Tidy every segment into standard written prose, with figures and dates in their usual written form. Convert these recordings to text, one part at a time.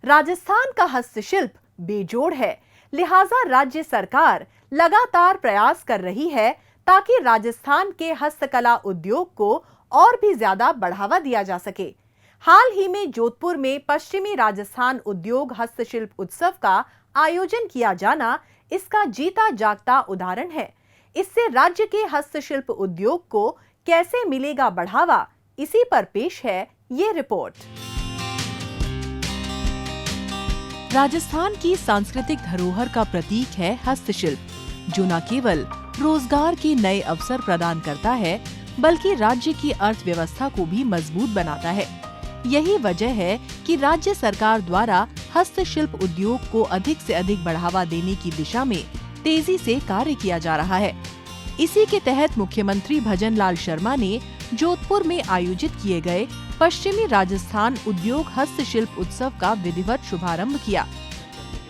राजस्थान का हस्तशिल्प बेजोड़ है, लिहाजा राज्य सरकार लगातार प्रयास कर रही है ताकि राजस्थान के हस्तकला उद्योग को और भी ज्यादा बढ़ावा दिया जा सके। हाल ही में जोधपुर में पश्चिमी राजस्थान उद्योग हस्तशिल्प उत्सव का आयोजन किया जाना इसका जीता जागता उदाहरण है। इससे राज्य के हस्तशिल्प उद्योग को कैसे मिलेगा बढ़ावा, इसी पर पेश है ये रिपोर्ट। राजस्थान की सांस्कृतिक धरोहर का प्रतीक है हस्तशिल्प, जो न केवल रोजगार के नए अवसर प्रदान करता है बल्कि राज्य की अर्थव्यवस्था को भी मजबूत बनाता है। यही वजह है कि राज्य सरकार द्वारा हस्तशिल्प उद्योग को अधिक से अधिक बढ़ावा देने की दिशा में तेजी से कार्य किया जा रहा है। इसी के तहत मुख्यमंत्री भजन लाल शर्मा ने जोधपुर में आयोजित किए गए पश्चिमी राजस्थान उद्योग हस्तशिल्प उत्सव का विधिवत शुभारंभ किया।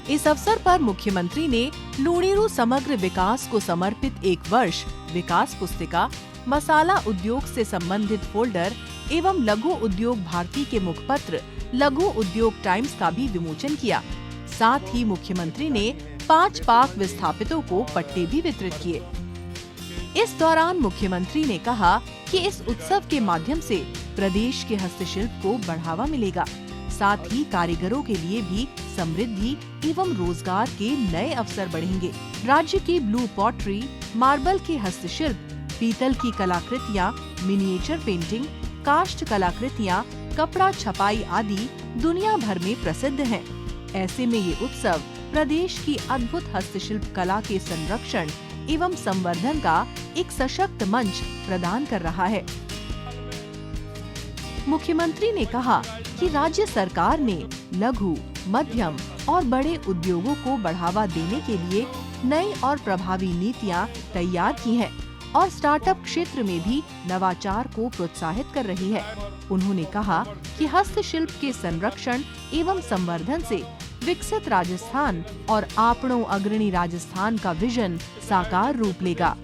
इस अवसर पर मुख्यमंत्री ने लूणीरू समग्र विकास को समर्पित एक वर्ष विकास पुस्तिका, मसाला उद्योग से संबंधित फोल्डर एवं लघु उद्योग भारती के मुखपत्र लघु उद्योग टाइम्स का भी विमोचन किया। साथ ही मुख्यमंत्री ने 5 पाक विस्थापितों को पट्टे भी वितरित किए। इस दौरान मुख्यमंत्री ने कहा कि इस उत्सव के माध्यम से प्रदेश के हस्तशिल्प को बढ़ावा मिलेगा, साथ ही कारीगरों के लिए भी समृद्धि एवं रोजगार के नए अवसर बढ़ेंगे। राज्य की ब्लू पॉटरी, मार्बल के हस्तशिल्प, पीतल की कलाकृतियाँ, मिनिएचर पेंटिंग, काष्ठ कलाकृतियाँ, कपड़ा छपाई आदि दुनिया भर में प्रसिद्ध हैं। ऐसे में ये उत्सव प्रदेश की अद्भुत हस्तशिल्प कला के संरक्षण एवं संवर्धन का एक सशक्त मंच प्रदान कर रहा है। मुख्यमंत्री ने कहा कि राज्य सरकार ने लघु, मध्यम और बड़े उद्योगों को बढ़ावा देने के लिए नई और प्रभावी नीतियां तैयार की हैं और स्टार्टअप क्षेत्र में भी नवाचार को प्रोत्साहित कर रही है। उन्होंने कहा कि हस्तशिल्प के संरक्षण एवं संवर्धन से विकसित राजस्थान और आपणों अग्रणी राजस्थान का विजन साकार रूप लेगा।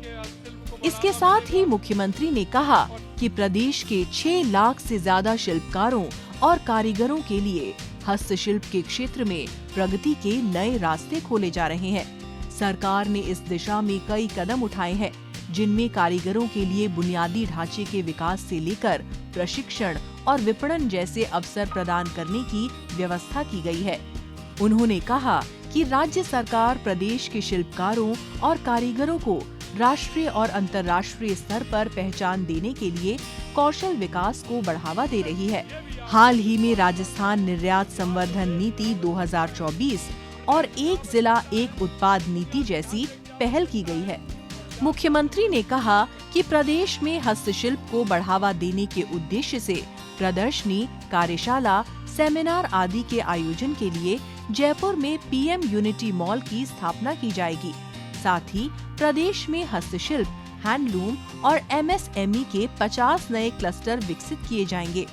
इसके साथ ही मुख्यमंत्री ने कहा कि प्रदेश के 6 लाख से ज्यादा शिल्पकारों और कारीगरों के लिए हस्तशिल्प के क्षेत्र में प्रगति के नए रास्ते खोले जा रहे हैं। सरकार ने इस दिशा में कई कदम उठाए हैं, जिनमें कारीगरों के लिए बुनियादी ढांचे के विकास से लेकर प्रशिक्षण और विपणन जैसे अवसर प्रदान करने की व्यवस्था की गई है। उन्होंने कहा कि राज्य सरकार प्रदेश के शिल्पकारों और कारीगरों को राष्ट्रीय और अंतर्राष्ट्रीय स्तर पर पहचान देने के लिए कौशल विकास को बढ़ावा दे रही है। हाल ही में राजस्थान निर्यात संवर्धन नीति 2024 और एक जिला एक उत्पाद नीति जैसी पहल की गई है। मुख्यमंत्री ने कहा कि प्रदेश में हस्तशिल्प को बढ़ावा देने के उद्देश्य से प्रदर्शनी, कार्यशाला, सेमिनार आदि के आयोजन के लिए जयपुर में पीएम यूनिटी मॉल की स्थापना की जाएगी। साथ ही प्रदेश में हस्तशिल्प, हैंडलूम और एमएसएमई के 50 नए क्लस्टर विकसित किए जाएंगे।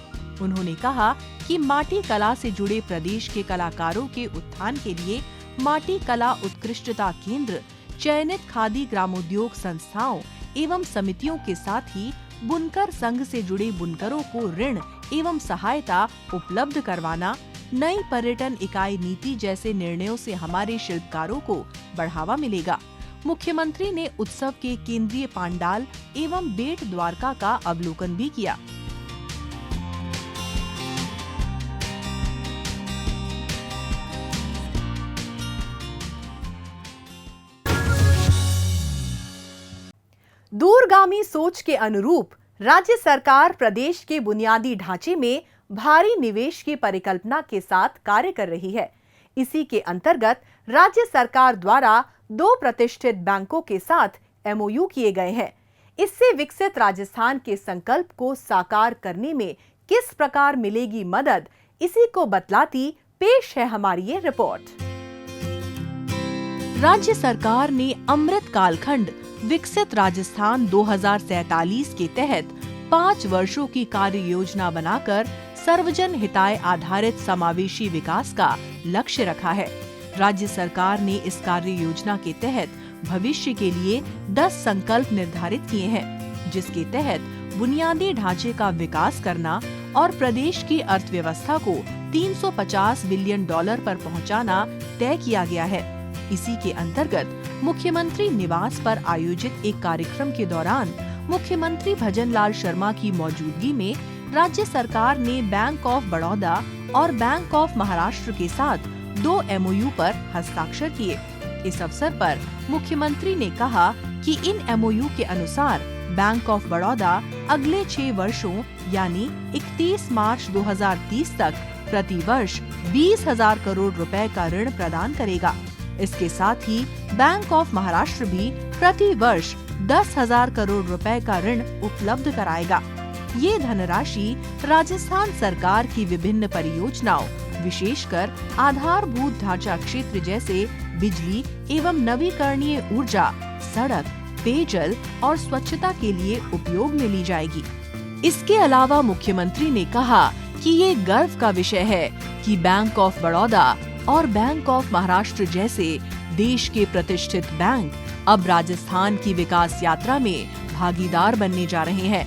उन्होंने कहा कि माटी कला से जुड़े प्रदेश के कलाकारों के उत्थान के लिए माटी कला उत्कृष्टता केंद्र, चयनित खादी ग्रामोद्योग संस्थाओं एवं समितियों के साथ ही बुनकर संघ से जुड़े बुनकरों को ऋण एवं सहायता उपलब्ध करवाना, नई पर्यटन इकाई नीति जैसे निर्णयों से हमारे शिल्पकारों को बढ़ावा मिलेगा। मुख्यमंत्री ने उत्सव के केंद्रीय पांडाल एवं बेट द्वारका का अवलोकन भी किया। दूरगामी सोच के अनुरूप राज्य सरकार प्रदेश के बुनियादी ढांचे में भारी निवेश की परिकल्पना के साथ कार्य कर रही है। इसी के अंतर्गत राज्य सरकार द्वारा 2 प्रतिष्ठित बैंकों के साथ एमओयू किए गए हैं। इससे विकसित राजस्थान के संकल्प को साकार करने में किस प्रकार मिलेगी मदद, इसी को बतलाती पेश है हमारी ये रिपोर्ट। राज्य सरकार ने अमृत कालखंड विकसित राजस्थान 2047 के तहत 5 वर्षों की कार्य योजना बनाकर सर्वजन हिताय आधारित समावेशी विकास का लक्ष्य रखा है। राज्य सरकार ने इस कार्य योजना के तहत भविष्य के लिए 10 संकल्प निर्धारित किए हैं, जिसके तहत बुनियादी ढांचे का विकास करना और प्रदेश की अर्थव्यवस्था को $350 बिलियन पर पहुंचाना तय किया गया है। इसी के अंतर्गत मुख्यमंत्री निवास पर आयोजित एक कार्यक्रम के दौरान मुख्यमंत्री भजनलाल शर्मा की मौजूदगी में राज्य सरकार ने बैंक ऑफ बड़ौदा और बैंक ऑफ महाराष्ट्र के साथ 2 MOU पर हस्ताक्षर किए। इस अवसर पर मुख्यमंत्री ने कहा कि इन MOU के अनुसार बैंक ऑफ बड़ौदा अगले 6 वर्षों यानी 31 मार्च 2030 तक प्रति वर्ष 20,000 करोड़ रुपए का ऋण प्रदान करेगा। इसके साथ ही बैंक ऑफ महाराष्ट्र भी प्रति वर्ष 10,000 करोड़ रुपए का ऋण उपलब्ध कराएगा। ये धनराशि राजस्थान सरकार की विभिन्न परियोजनाओं, विशेषकर आधारभूत ढांचा क्षेत्र जैसे बिजली एवं नवीकरणीय ऊर्जा, सड़क, पेयजल और स्वच्छता के लिए उपयोग में ली जाएगी। इसके अलावा मुख्यमंत्री ने कहा कि ये गर्व का विषय है कि बैंक ऑफ बड़ौदा और बैंक ऑफ महाराष्ट्र जैसे देश के प्रतिष्ठित बैंक अब राजस्थान की विकास यात्रा में भागीदार बनने जा रहे हैं।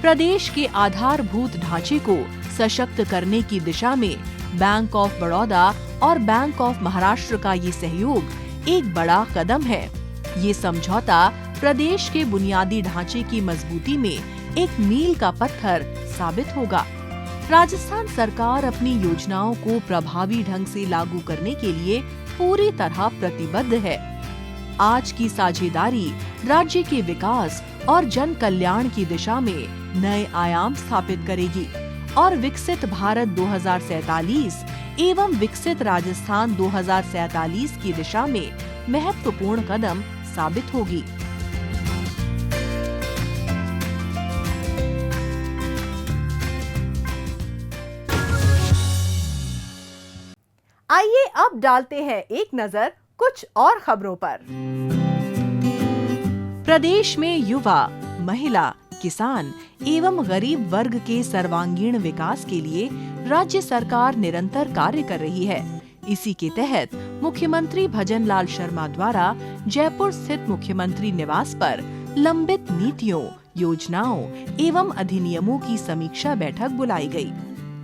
प्रदेश के आधारभूत ढांचे को सशक्त करने की दिशा में बैंक ऑफ बड़ौदा और बैंक ऑफ महाराष्ट्र का ये सहयोग एक बड़ा कदम है। ये समझौता प्रदेश के बुनियादी ढांचे की मजबूती में एक मील का पत्थर साबित होगा। राजस्थान सरकार अपनी योजनाओं को प्रभावी ढंग से लागू करने के लिए पूरी तरह प्रतिबद्ध है। आज की साझेदारी राज्य के विकास और जन कल्याण की दिशा में नए आयाम स्थापित करेगी और विकसित भारत 2047 एवं विकसित राजस्थान 2047 की दिशा में महत्वपूर्ण कदम साबित होगी। आइए अब डालते हैं एक नजर कुछ और खबरों पर। प्रदेश में युवा, महिला, किसान एवं गरीब वर्ग के सर्वांगीण विकास के लिए राज्य सरकार निरंतर कार्य कर रही है। इसी के तहत मुख्यमंत्री भजनलाल शर्मा द्वारा जयपुर स्थित मुख्यमंत्री निवास पर लंबित नीतियों, योजनाओं एवं अधिनियमों की समीक्षा बैठक बुलाई गई।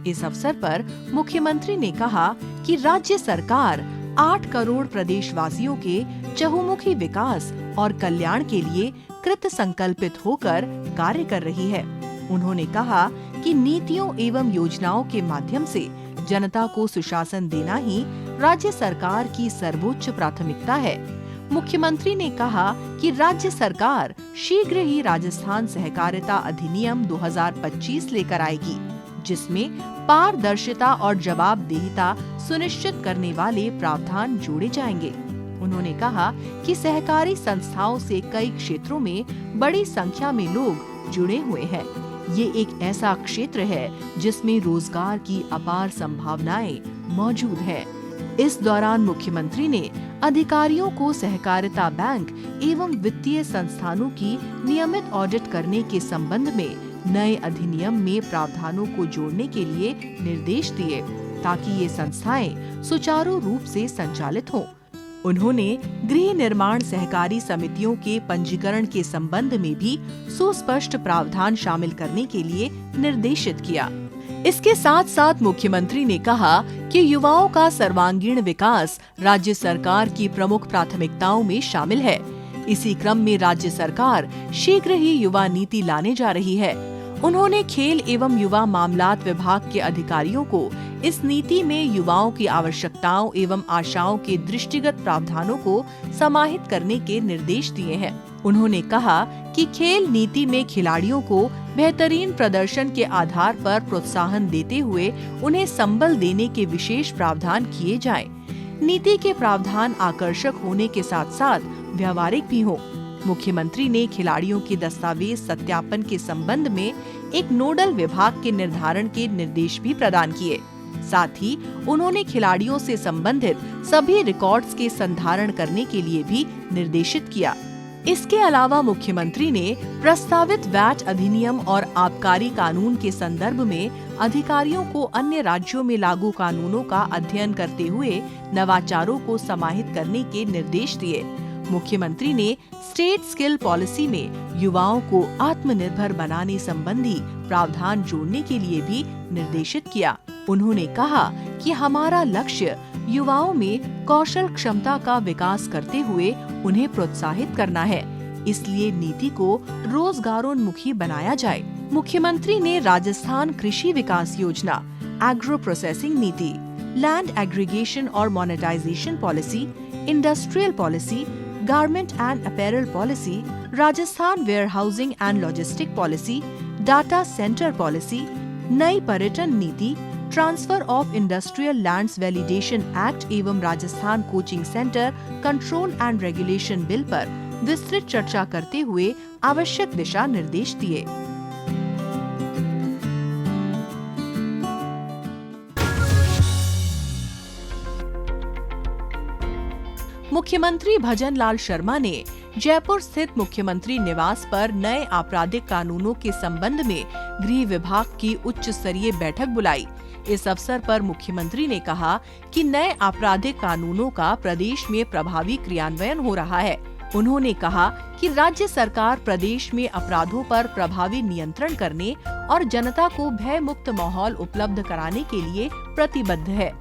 इस अवसर पर मुख्यमंत्री ने कहा कि राज्य सरकार 8 करोड़ प्रदेशवासियों के चहुमुखी विकास और कल्याण के लिए कृत संकल्पित होकर कार्य कर रही है। उन्होंने कहा कि नीतियों एवं योजनाओं के माध्यम से जनता को सुशासन देना ही राज्य सरकार की सर्वोच्च प्राथमिकता है। मुख्यमंत्री ने कहा कि राज्य सरकार शीघ्र ही राजस्थान सहकारिता अधिनियम 2025 लेकर आएगी, जिसमें पारदर्शिता और जवाबदेहिता सुनिश्चित करने वाले प्रावधान जोड़े जाएंगे। उन्होंने कहा कि सहकारी संस्थाओं से कई क्षेत्रों में बड़ी संख्या में लोग जुड़े हुए हैं। ये एक ऐसा क्षेत्र है जिसमें रोजगार की अपार संभावनाएं मौजूद हैं। इस दौरान मुख्यमंत्री ने अधिकारियों को सहकारिता बैंक एवं वित्तीय संस्थानों की नियमित ऑडिट करने के संबंध में नए अधिनियम में प्रावधानों को जोड़ने के लिए निर्देश दिए, ताकि ये संस्थाएं सुचारू रूप से संचालित हों। उन्होंने गृह निर्माण सहकारी समितियों के पंजीकरण के संबंध में भी सुस्पष्ट प्रावधान शामिल करने के लिए निर्देशित किया। इसके साथ साथ मुख्यमंत्री ने कहा कि युवाओं का सर्वांगीण विकास राज्य सरकार की प्रमुख प्राथमिकताओं में शामिल है। इसी क्रम में राज्य सरकार शीघ्र ही युवा नीति लाने जा रही है। उन्होंने खेल एवं युवा मामलात विभाग के अधिकारियों को इस नीति में युवाओं की आवश्यकताओं एवं आशाओं के दृष्टिगत प्रावधानों को समाहित करने के निर्देश दिए हैं। उन्होंने कहा कि खेल नीति में खिलाड़ियों को बेहतरीन प्रदर्शन के आधार पर प्रोत्साहन देते हुए उन्हें संबल देने के विशेष प्रावधान किए जाएं। नीति के प्रावधान आकर्षक होने के साथ साथ व्यावहारिक भी हों। मुख्यमंत्री ने खिलाड़ियों के दस्तावेज सत्यापन के संबंध में एक नोडल विभाग के निर्धारण के निर्देश भी प्रदान किए। साथ ही उन्होंने खिलाड़ियों से संबंधित सभी रिकॉर्ड्स के संधारण करने के लिए भी निर्देशित किया। इसके अलावा मुख्यमंत्री ने प्रस्तावित वैट अधिनियम और आबकारी कानून के संदर्भ में अधिकारियों को अन्य राज्यों में लागू कानूनों का अध्ययन करते हुए नवाचारों को समाहित करने के निर्देश दिए। मुख्यमंत्री ने स्टेट स्किल पॉलिसी में युवाओं को आत्मनिर्भर बनाने संबंधी प्रावधान जोड़ने के लिए भी निर्देशित किया। उन्होंने कहा कि हमारा लक्ष्य युवाओं में कौशल क्षमता का विकास करते हुए उन्हें प्रोत्साहित करना है, इसलिए नीति को रोजगारोन्मुखी बनाया जाए। मुख्यमंत्री ने राजस्थान कृषि विकास योजना, एग्रो प्रोसेसिंग नीति, लैंड एग्रीगेशन और monetization policy, industrial policy, garment and apparel policy, Rajasthan warehousing and logistic policy, data centre policy, नई पर्यटन नीति, transfer of industrial lands validation act एवं Rajasthan coaching centre control and regulation bill पर विस्तृत चर्चा करते हुए आवश्यक दिशा निर्देश दिए। मुख्यमंत्री भजनलाल शर्मा ने जयपुर स्थित मुख्यमंत्री निवास पर नए आपराधिक कानूनों के संबंध में गृह विभाग की उच्च स्तरीय बैठक बुलाई। इस अवसर पर मुख्यमंत्री ने कहा कि नए आपराधिक कानूनों का प्रदेश में प्रभावी क्रियान्वयन हो रहा है। उन्होंने कहा कि राज्य सरकार प्रदेश में अपराधों पर प्रभावी नियंत्रण करने और जनता को भय मुक्त माहौल उपलब्ध कराने के लिए प्रतिबद्ध है।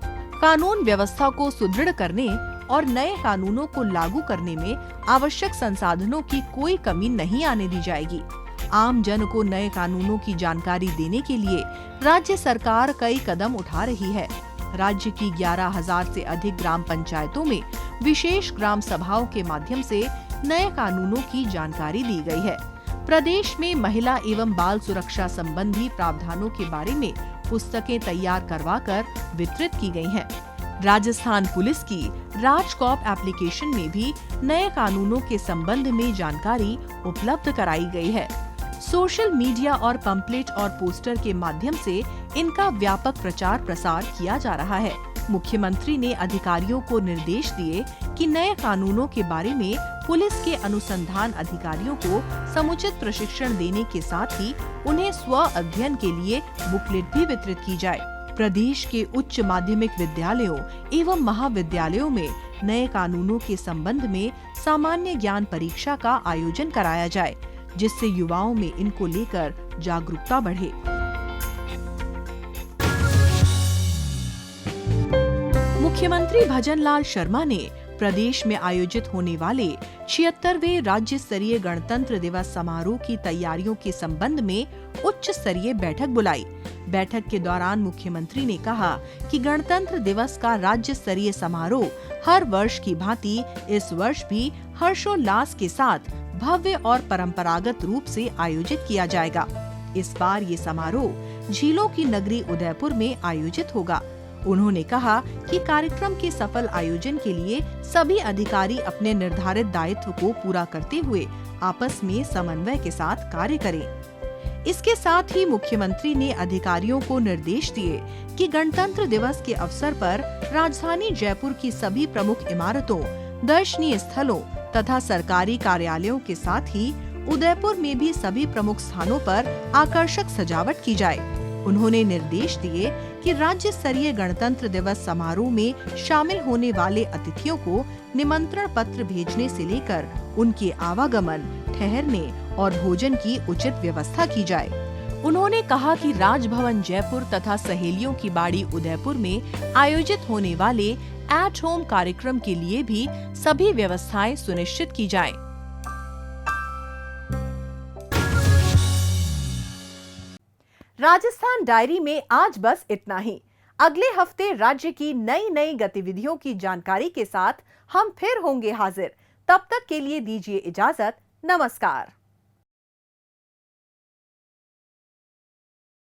कानून व्यवस्था को सुदृढ़ करने और नए कानूनों को लागू करने में आवश्यक संसाधनों की कोई कमी नहीं आने दी जाएगी। आम जन को नए कानूनों की जानकारी देने के लिए राज्य सरकार कई कदम उठा रही है। राज्य की 11,000 से अधिक ग्राम पंचायतों में विशेष ग्राम सभाओं के माध्यम से नए कानूनों की जानकारी दी गई है। प्रदेश में महिला एवं बाल सुरक्षा संबंधी प्रावधानों के बारे में पुस्तकें तैयार करवाकर वितरित की गई हैं। राजस्थान पुलिस की राजकॉप एप्लीकेशन में भी नए कानूनों के संबंध में जानकारी उपलब्ध कराई गई है। सोशल मीडिया और पंपलेट और पोस्टर के माध्यम से इनका व्यापक प्रचार प्रसार किया जा रहा है। मुख्यमंत्री ने अधिकारियों को निर्देश दिए कि नए कानूनों के बारे में पुलिस के अनुसंधान अधिकारियों को समुचित प्रशिक्षण देने के साथ ही उन्हें स्व अध्ययन के लिए बुकलेट भी वितरित की जाए। प्रदेश के उच्च माध्यमिक विद्यालयों एवं महाविद्यालयों में नए कानूनों के संबंध में सामान्य ज्ञान परीक्षा का आयोजन कराया जाए, जिससे युवाओं में इनको लेकर जागरूकता बढ़े। मुख्यमंत्री भजनलाल शर्मा ने प्रदेश में आयोजित होने वाले 76वें राज्य स्तरीय गणतंत्र दिवस समारोह की तैयारियों के संबंध में उच्च स्तरीय बैठक बुलाई। बैठक के दौरान मुख्यमंत्री ने कहा कि गणतंत्र दिवस का राज्य स्तरीय समारोह हर वर्ष की भांति इस वर्ष भी हर्षोल्लास के साथ भव्य और परंपरागत रूप से आयोजित किया जाएगा। इस बार ये समारोह झीलों की नगरी उदयपुर में आयोजित होगा। उन्होंने कहा कि कार्यक्रम के सफल आयोजन के लिए सभी अधिकारी अपने निर्धारित दायित्व को पूरा करते हुए आपस में समन्वय के साथ कार्य करें। इसके साथ ही मुख्यमंत्री ने अधिकारियों को निर्देश दिए कि गणतंत्र दिवस के अवसर पर राजधानी जयपुर की सभी प्रमुख इमारतों, दर्शनीय स्थलों तथा सरकारी कार्यालयों के साथ ही उदयपुर में भी सभी प्रमुख स्थानों पर आकर्षक सजावट की जाए। उन्होंने निर्देश दिए कि राज्य स्तरीय गणतंत्र दिवस समारोह में शामिल होने वाले अतिथियों को निमंत्रण पत्र भेजने से लेकर उनके आवागमन, ठहरने और भोजन की उचित व्यवस्था की जाए। उन्होंने कहा कि राजभवन जयपुर तथा सहेलियों की बाड़ी उदयपुर में आयोजित होने वाले एट होम कार्यक्रम के लिए भी सभी व्यवस्थाएं सुनिश्चित की जाएं। राजस्थान डायरी में आज बस इतना ही। अगले हफ्ते राज्य की नई गतिविधियों की जानकारी के साथ हम फिर होंगे हाजिर। तब तक के लिए दीजिए इजाजत। नमस्कार।